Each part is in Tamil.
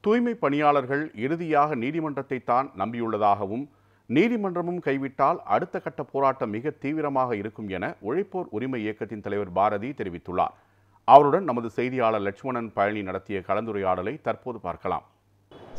தூய்மை பணியாளர்கள் இறுதியாக நீதிமன்றத்தை தான் நம்பியுள்ளதாகவும் நீதிமன்றமும் கைவிட்டால் அடுத்த கட்ட போராட்டம் மிக தீவிரமாக இருக்கும் என உழைப்போர் உரிமை இயக்கத்தின் தலைவர் பாரதி தெரிவித்துள்ளார். அவருடன் நமது செய்தியாளர் லட்சுமணன் பழனி நடத்திய கலந்துரையாடலை தற்போது பார்க்கலாம்.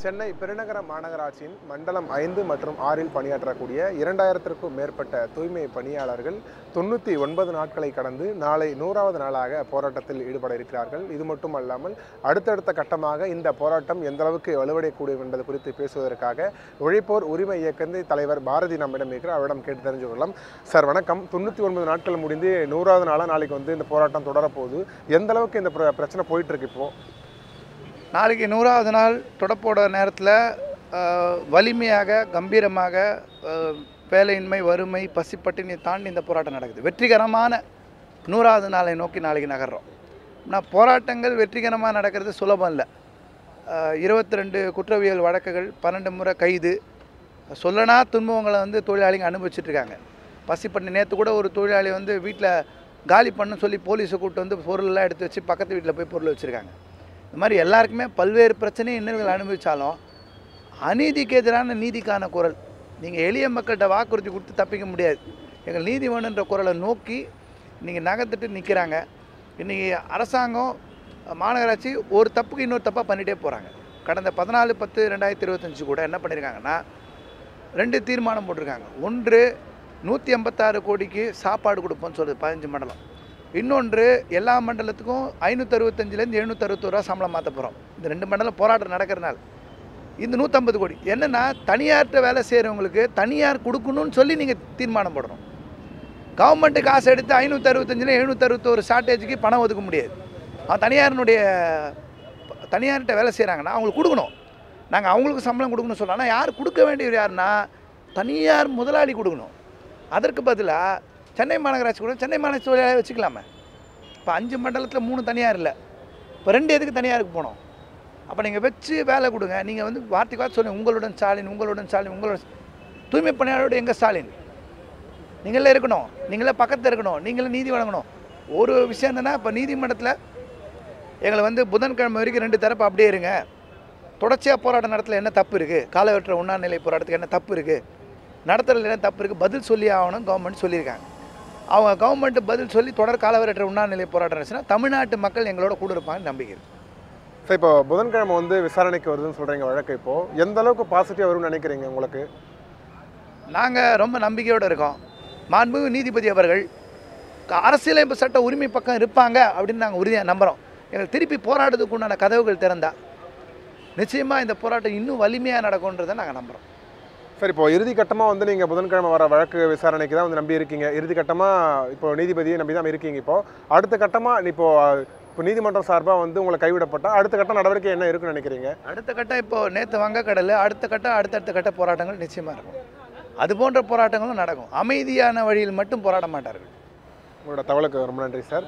சென்னை பெருநகர மாநகராட்சியின் மண்டலம் 5 மற்றும் 6இல் பணியாற்றக்கூடிய 2000க்கும் மேற்பட்ட தூய்மை பணியாளர்கள் 99 நாட்களை கடந்து நாளை 100வது நாளாக போராட்டத்தில் ஈடுபட இருக்கிறார்கள். இது மட்டுமல்லாமல் அடுத்தடுத்த கட்டமாக இந்த போராட்டம் எந்த அளவுக்கு வலுவடையக்கூடும் என்பது குறித்து பேசுவதற்காக உழைப்போர் உரிமை இயக்கத்தின் தலைவர் பாரதி நம்மிடம் இருக்கிறார். அவரிடம் கேட்டு தெரிஞ்சு கொள்ளலாம். சார் வணக்கம். 99 நாட்கள் முடிந்து 100வது நாளாக நாளைக்கு இந்த போராட்டம் தொடரப்போகுது. எந்த அளவுக்கு இந்த பிரச்சனை போயிட்டு இருக்கு? இப்போ நாளைக்கு 100வது நாள் தொடப்போட நேரத்தில் வலிமையாக கம்பீரமாக வேலையின்மை, வறுமை, பசிப்பட்டினி தாண்டி இந்த போராட்டம் நடக்குது. வெற்றிகரமான 100வது நாளை நோக்கி நாளைக்கு நகர்றோம். ஆனால் போராட்டங்கள் வெற்றிகரமாக நடக்கிறது சுலபம் இல்லை. 22 குற்றவியல் வழக்குகள், 12 முறை கைது, சொல்லனா துன்பங்களை தொழிலாளிங்க அனுபவிச்சுட்ருக்காங்க. பசிப்பட்டினி நேற்று கூட ஒரு தொழிலாளி வீட்டில் காலி பண்ணு சொல்லி போலீஸை கூப்பிட்டு பொருளெல்லாம் எடுத்து வச்சு பக்கத்து வீட்டில் போய் பொருள் வச்சுருக்காங்க. இந்த மாதிரி எல்லாருக்குமே பல்வேறு பிரச்சனையும் இன்னல்கள் அனுபவித்தாலும் அநீதிக்கு எதிரான நீதிக்கான குரல். நீங்கள் எளிய மக்கள்கிட்ட வாக்குறுதி கொடுத்து தப்பிக்க முடியாது. எங்கள் நீதி வேணுன்ற குரலை நோக்கி இன்றைக்கி நகர்த்துட்டு நிற்கிறாங்க. இன்றைக்கி அரசாங்கம், மாநகராட்சி ஒரு தப்புக்கு இன்னொரு தப்பாக பண்ணிகிட்டே போகிறாங்க. கடந்த 14/10/2025 கூட என்ன பண்ணியிருக்காங்கன்னா 2 தீர்மானம் போட்டிருக்காங்க. ஒன்று 186 கோடிக்கு சாப்பாடு கொடுப்போம்னு சொல்லுது 15 மண்டலம். இன்னொன்று எல்லா மண்டலத்துக்கும் 565லேருந்து 761 ரூபா சம்பளம் மாற்ற போகிறோம். இந்த 2 மண்டலம் போராட்டம் நடக்கிறனால இந்த 150 கோடி என்னென்னா தனியார்கிட்ட வேலை செய்கிறவங்களுக்கு தனியார் கொடுக்கணும்னு சொல்லி நீங்கள் தீர்மானம் போடணும். கவர்மெண்ட்டு காசு எடுத்து 565ல் 761 ஷார்ட்டேஜுக்கு பணம் ஒதுக்க முடியாது. தனியார்கிட்ட வேலை செய்கிறாங்கன்னா அவங்களுக்கு கொடுக்கணும். நாங்கள் அவங்களுக்கு சம்பளம் கொடுக்கணும்னு சொல்லலாம். ஆனால் யார் கொடுக்க வேண்டியவர் யாருன்னா தனியார் முதலாளி கொடுக்கணும். அதற்கு பதிலாக சென்னை மாநகராட்சி கூட சென்னை மாநகராட்சி தொழிலாளி வச்சுக்கலாமே. இப்போ 5 மண்டலத்தில் 3 தனியார் இல்லை, இப்போ 2 எதுக்கு தனியாருக்கு போனோம்? அப்போ நீங்கள் வச்சு வேலை கொடுங்க. நீங்கள் வார்த்தைக்கு வார்த்தை சொல்லுங்கள், உங்களுடன் ஸ்டாலின், உங்களுடன் ஸ்டாலின், உங்களோட தூய்மை பணியாளரோட எங்கள் ஸ்டாலின். நீங்களே இருக்கணும், நீங்களே பக்கத்தில் இருக்கணும், நீங்களே நீதி வழங்கணும். ஒரு விஷயம் என்னென்னா, இப்போ நீதிமன்றத்தில் எங்களை புதன்கிழமை வரைக்கும் 2 தரப்பு அப்படியே இருங்க, தொடர்ச்சியாக போராட்டம் நடத்தல என்ன தப்பு இருக்குது, காலவற்ற உண்ணாநிலை போராட்டத்துக்கு என்ன தப்பு இருக்குது, நடத்துறதுல என்ன தப்பு இருக்குது, பதில் சொல்லி ஆகணும் கவர்மெண்ட் சொல்லியிருக்காங்க. அவங்க கவர்மெண்ட்டு பதில் சொல்லி தொடர் காலவரற்ற உண்ணாநிலை போராட்டம் இருந்துச்சுன்னா தமிழ்நாட்டு மக்கள் எங்களோட கூட இருப்பாங்கன்னு நம்பிக்கை. சார், இப்போ புதன்கிழமை விசாரணைக்கு வருதுன்னு சொல்கிறீங்க வழக்கு. இப்போது எந்த அளவுக்கு பாசிட்டிவாக வரும்னு நினைக்கிறீங்க? உங்களுக்கு நாங்கள் ரொம்ப நம்பிக்கையோடு இருக்கோம். மாண்புமிகு நீதிபதி அவர்கள் அரசியலமைப்பு சட்ட உரிமை பக்கம் இருப்பாங்க அப்படின்னு நாங்கள் உறுதியாக நம்புகிறோம். எங்களுக்கு திருப்பி போராட்டத்துக்கு உண்டான கதவுகள் திறந்தா நிச்சயமாக இந்த போராட்டம் இன்னும் வலிமையாக நடக்கும்ன்றதை நாங்கள் நம்புகிறோம். சார், இப்போ இறுதி கட்டமாக நீங்கள் புதன்கிழமை வர வழக்கு விசாரணைக்கு தான் நம்பி இருக்கீங்க. இறுதி கட்டமாக இப்போ நீதிபதியை நம்பி தான் இருக்கீங்க. இப்போது அடுத்த கட்டமாக இப்போ நீதிமன்றம் சார்பாக உங்களை கைவிடப்பட்டால் அடுத்த கட்ட நடவடிக்கை என்ன இருக்குன்னு நினைக்கிறீங்க? அடுத்த கட்டம் இப்போது நேற்று வங்கக்கடல், அடுத்தடுத்த கட்ட போராட்டங்கள் நிச்சயமாக இருக்கும். அது போன்ற போராட்டங்களும் நடக்கும். அமைதியான வழியில் மட்டும் போராட மாட்டார்கள். உங்களோட தகவலுக்கு ரொம்ப நன்றி சார்.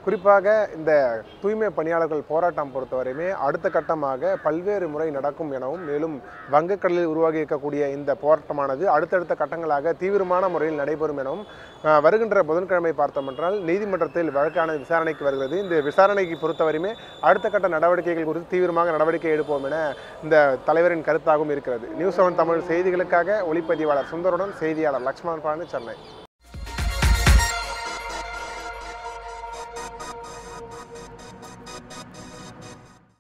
குறிப்பாக இந்த தூய்மை பணியாளர்கள் போராட்டம் பொறுத்தவரையுமே அடுத்த கட்டமாக பல்வேறு முறை நடக்கும் எனவும், மேலும் வங்கக்கடலில் உருவாகி இருக்கக்கூடிய இந்த போராட்டமானது அடுத்தடுத்த கட்டங்களாக தீவிரமான முறையில் நடைபெறும் எனவும், வருகின்ற புதன்கிழமை பார்த்தோம் என்றால் நீதிமன்றத்தில் வழக்கான விசாரணைக்கு வருகிறது. இந்த விசாரணைக்கு பொறுத்தவரையுமே அடுத்த கட்ட நடவடிக்கைகள் குறித்து தீவிரமாக நடவடிக்கை எடுப்போம் என இந்த தலைவரின் கருத்தாகவும் இருக்கிறது. நியூஸ் 7 தமிழ் செய்திகளுக்காக ஒளிப்பதிவாளர் சுந்தருடன் செய்தியாளர் லட்சுமணன் பழனி, சென்னை.